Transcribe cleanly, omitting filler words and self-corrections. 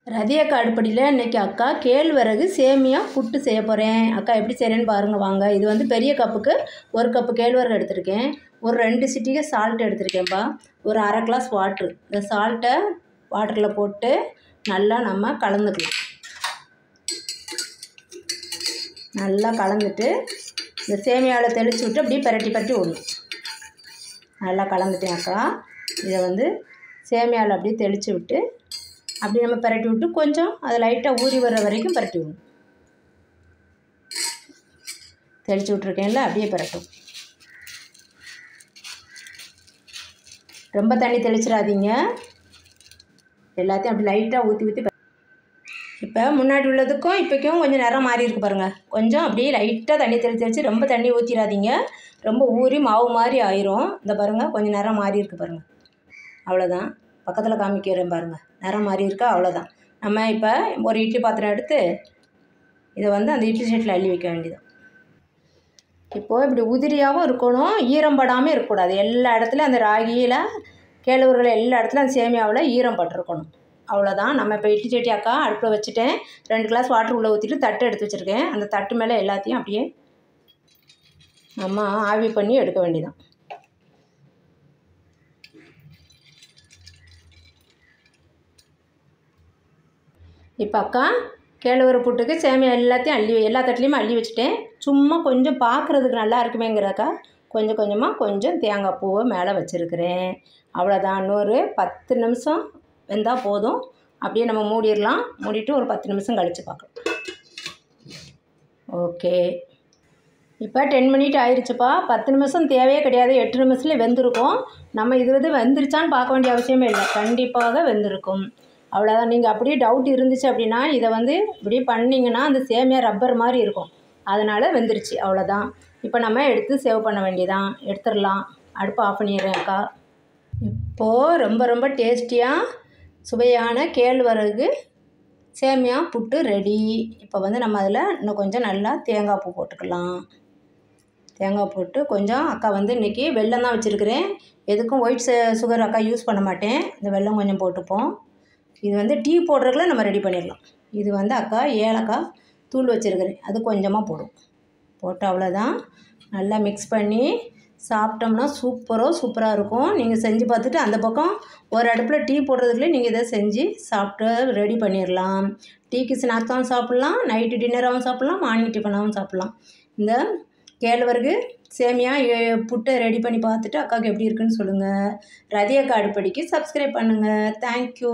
ரதியக்கா அடுப்படியில் இன்றைக்கி அக்கா கேழ்வரகு சேமியா புட்டு செய்ய போகிறேன். அக்கா எப்படி செய்கிறேன்னு பாருங்கள் வாங்க. இது வந்து பெரிய கப்புக்கு 1 கப்பு கேழ்வரகு எடுத்திருக்கேன். ஒரு 2 சிட்டிகை சால்ட் எடுத்திருக்கேன்ப்பா. ஒரு அரை கிளாஸ் வாட்ரு. இந்த சால்ட்டை வாட்டரில் போட்டு நல்லா நம்ம கலந்துக்கலாம். நல்லா கலந்துட்டு இந்த சேமியாவில் தெளித்து விட்டு அப்படியே பரட்டி விடணும். நல்லா கலந்துட்டேன் அக்கா. இதை வந்து சேமியாவில் அப்படியே தெளித்து விட்டு அப்படி நம்ம பரட்டி விட்டு கொஞ்சம் அதை லைட்டாக ஊறி வர்ற வரைக்கும் பரட்டி விடணும். தெளித்து விட்ருக்கேன்ல, அப்படியே பரட்டும். ரொம்ப தண்ணி தெளிச்சிடாதீங்க. எல்லாத்தையும் அப்படி லைட்டாக ஊற்றி இப்போ முன்னாடி உள்ளதுக்கும் இப்போக்கும் கொஞ்சம் நிறம் மாறி இருக்குது பாருங்கள். கொஞ்சம் அப்படியே லைட்டாக தண்ணி தெளித்து ரொம்ப தண்ணி ஊற்றிடாதீங்க. ரொம்ப ஊறி மாவு மாதிரி ஆயிரும். இந்த பாருங்கள், கொஞ்சம் நிறம் மாறி இருக்குது பாருங்கள். அவ்வளோதான். பக்கத்தில் காமிக்கிறேன் பாருங்கள், நிறம் மாறி இருக்கா? அவ்வளோதான். நம்ம இப்போ ஒரு இட்லி பாத்திரம் எடுத்து இதை வந்து அந்த இட்லி சட்டியில் அள்ளி வைக்க வேண்டியதான். இப்போது இப்படி உதிரியாகவும் இருக்கணும், ஈரம் படாமல் இருக்கக்கூடாது. எல்லா இடத்துலையும் அந்த ராகியில் கேழ்வரகுல எல்லா இடத்துலையும் அந்த சேமியாவில் ஈரம் பட்டிருக்கணும். அவ்வளோதான். நம்ம இப்போ இட்லி சட்டி அக்கா அடுப்பில் வச்சுட்டேன். 2 கிளாஸ் வாட்டர் உள்ளே ஊற்றிட்டு தட்டு எடுத்து வச்சுருக்கேன். அந்த தட்டு மேலே எல்லாத்தையும் அப்படியே நம்ம ஆவி பண்ணி எடுக்க வேண்டியதான். இப்போ அக்கா கேழ்வரகு புட்டுக்கு சேமியா எல்லாத்தையும் எல்லா தட்டுலேயுமே அள்ளி வச்சுட்டேன். சும்மா கொஞ்சம் பார்க்குறதுக்கு நல்லா இருக்குமேங்கிறக்கா கொஞ்சம் கொஞ்சம் தேங்காய் பூவை மேலே வச்சுருக்கிறேன். அவ்வளோதான். இன்னொரு 10 நிமிஷம் வெந்தால் போதும். அப்படியே நம்ம மூடிடலாம். மூடிட்டு ஒரு 10 நிமிஷம் கழித்து பார்க்கலாம். ஓகே, இப்போ 10 மினிட் ஆயிடுச்சுப்பா. 10 நிமிஷம் தேவையே கிடையாது. 8 நிமிஷத்துலேயே வெந்திருக்கும். நம்ம இது வந்து வெந்துருச்சான்னு பார்க்க வேண்டிய அவசியமே இல்லை, கண்டிப்பாக வெந்திருக்கும். அவ்வளோதான். நீங்கள் அப்படியே டவுட் இருந்துச்சு அப்படின்னா இதை வந்து இப்படி பண்ணிங்கன்னா அந்த சேமியா ரப்பர் மாதிரி இருக்கும். அதனால் வெந்துருச்சு. அவ்வளோதான். இப்போ நம்ம எடுத்து சேவ் பண்ண வேண்டியதான். எடுத்துடலாம். அடுப்பை ஆஃப் பண்ணிடுறேன் அக்கா. இப்போது ரொம்ப டேஸ்டியாக சுவையான கேழ்வரகு சேமியா புட்டு ரெடி. இப்போ வந்து நம்ம அதில் இன்னும் கொஞ்சம் நல்லா தேங்காய் பூ போட்டுக்கலாம். தேங்காய் போட்டு கொஞ்சம் அக்கா வந்து இன்றைக்கி வெல்லம் தான் வச்சுருக்கிறேன். எதுக்கும் ஒயிட் சுகர் அக்கா யூஸ் பண்ண மாட்டேன். இந்த வெல்லம் கொஞ்சம் போட்டுப்போம். இது வந்து டீ போடுறதுக்குள்ள நம்ம ரெடி பண்ணிடலாம். இது வந்து அக்கா ஏலக்காய் தூள் வச்சுருக்கிறேன், அது கொஞ்சமாக போட்டு அவ்வளோதான். நல்லா மிக்ஸ் பண்ணி சாப்பிட்டோம்னா சூப்பராக இருக்கும். நீங்கள் செஞ்சு பார்த்துட்டு அந்த பக்கம் ஒரு அடுப்பில் டீ போடுறதுக்குள்ளே நீங்கள் இதை செஞ்சு சாப்பிட்டு ரெடி பண்ணிடலாம். டீக்கு ஸ்நாக்ஸாகவும் சாப்பிட்லாம், நைட்டு டின்னராகவும் சாப்பிட்லாம், மார்னிங் டிஃபனாகவும் சாப்பிட்லாம். இந்த கேழ்வரகு சேமியா புட்டை ரெடி பண்ணி பார்த்துட்டு அக்காவுக்கு எப்படி இருக்குன்னு சொல்லுங்கள். ரதியக்கா அடுப்படிக்கு சப்ஸ்கிரைப் பண்ணுங்கள். தேங்க்யூ.